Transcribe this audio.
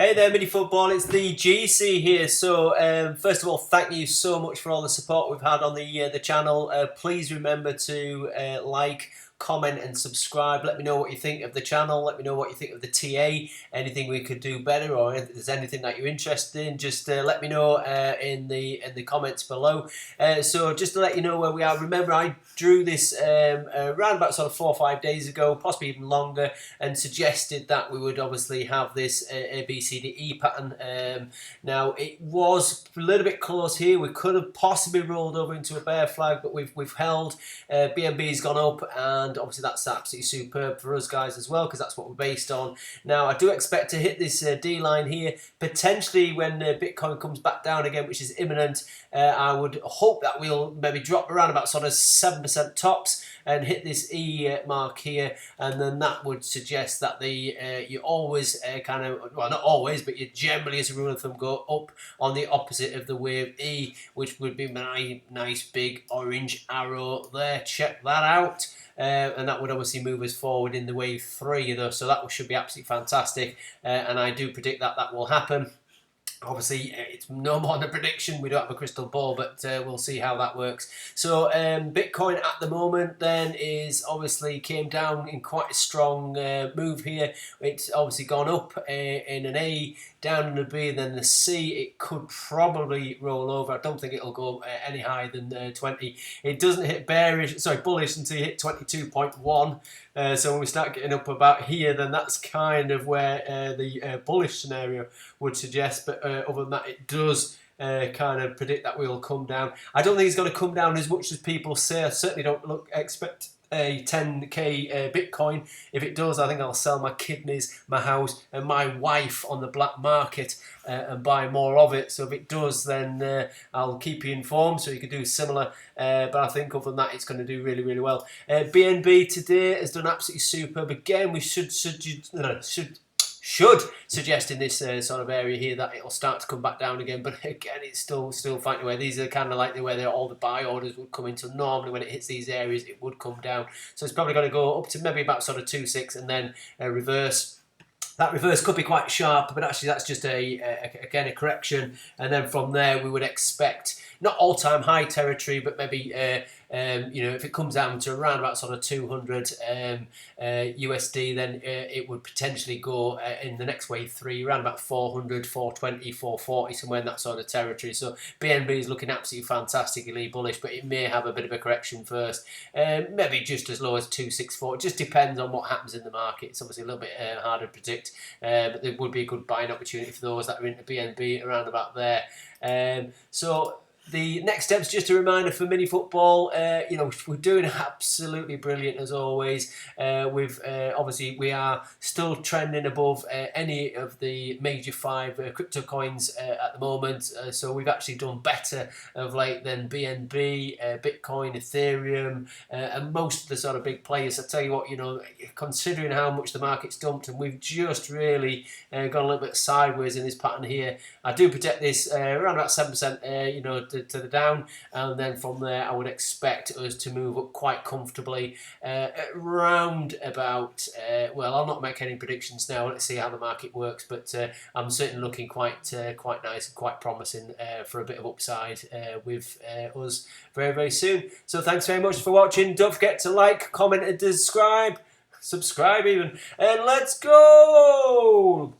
Hey there, Mini Football, it's the GC here. So, first of all, thank you so much for all the support we've had on the channel. Please remember to like, comment and subscribe. Let me know what you think of the channel. Let me know what you think of the TA. Anything we could do better, or if there's anything that you're interested in, just let me know in the comments below. So just to let you know where we are, remember I drew this around about sort of 4 or 5 days ago, possibly even longer, and suggested that we would obviously have this A, B, C, D, E pattern. Now it was a little bit close here. We could have possibly rolled over into a bear flag, but we've held. BNB's gone up, and obviously that's absolutely superb for us guys as well, because that's what we're based on. Now I do expect to hit this D line here potentially when Bitcoin comes back down again, which is imminent. I would hope that we'll maybe drop around about sort of 7% tops and hit this E mark here, and then that would suggest that you always kind of, well, not always, but you generally as a rule of thumb go up on the opposite of the wave E, which would be my nice big orange arrow there. Check that out. And that would obviously move us forward in the wave 3 though, so that should be absolutely fantastic, and I do predict that that will happen. Obviously, it's no more than a prediction. We don't have a crystal ball, but we'll see how that works. So Bitcoin at the moment then is obviously came down in quite a strong move here. It's obviously gone up in an A, down in a B, then the C. It could probably roll over. I don't think it'll go any higher than 20. It doesn't hit bullish until you hit 22.1. So when we start getting up about here, then that's kind of where the bullish scenario would suggest. But other than that, it does kind of predict that we'll come down. I don't think it's going to come down as much as people say. I certainly don't expect a 10k Bitcoin. If it does, I think I'll sell my kidneys, my house and my wife on the black market and buy more of it. So if it does, then I'll keep you informed so you can do similar. But I think other than that, it's going to do really, really well. BNB today has done absolutely superb. Again, we should suggest in this sort of area here that it'll start to come back down again, but again it's still fighting away. These are kind of like where all the buy orders would come in, so normally when it hits these areas it would come down, so it's probably going to go up to maybe about sort of 2.6 and then reverse. That reverse could be quite sharp, but actually that's just again a correction, and then from there we would expect not all-time high territory, but maybe if it comes down to around about sort of 200 USD, then it would potentially go in the next wave 3 around about 400, 420, 440, somewhere in that sort of territory. So BNB is looking absolutely fantastically bullish, but it may have a bit of a correction first, maybe just as low as 264. It just depends on what happens in the market. It's obviously a little bit harder to predict, but there would be a good buying opportunity for those that are into BNB around about there. So the next step's just a reminder for Mini Football. We're doing absolutely brilliant as always. Obviously we are still trending above any of the major 5 crypto coins at the moment. So we've actually done better of late than BNB, Bitcoin, Ethereum, and most of the sort of big players. I tell you what, considering how much the market's dumped, and we've just really gone a little bit sideways in this pattern here. I do predict this around about 7%, to the down, and then from there I would expect us to move up quite comfortably around about well, I'll not make any predictions now. Let's see how the market works, but I'm certainly looking quite nice and quite promising for a bit of upside with us very, very soon. So thanks very much for watching. Don't forget to like, comment and subscribe even, and let's go.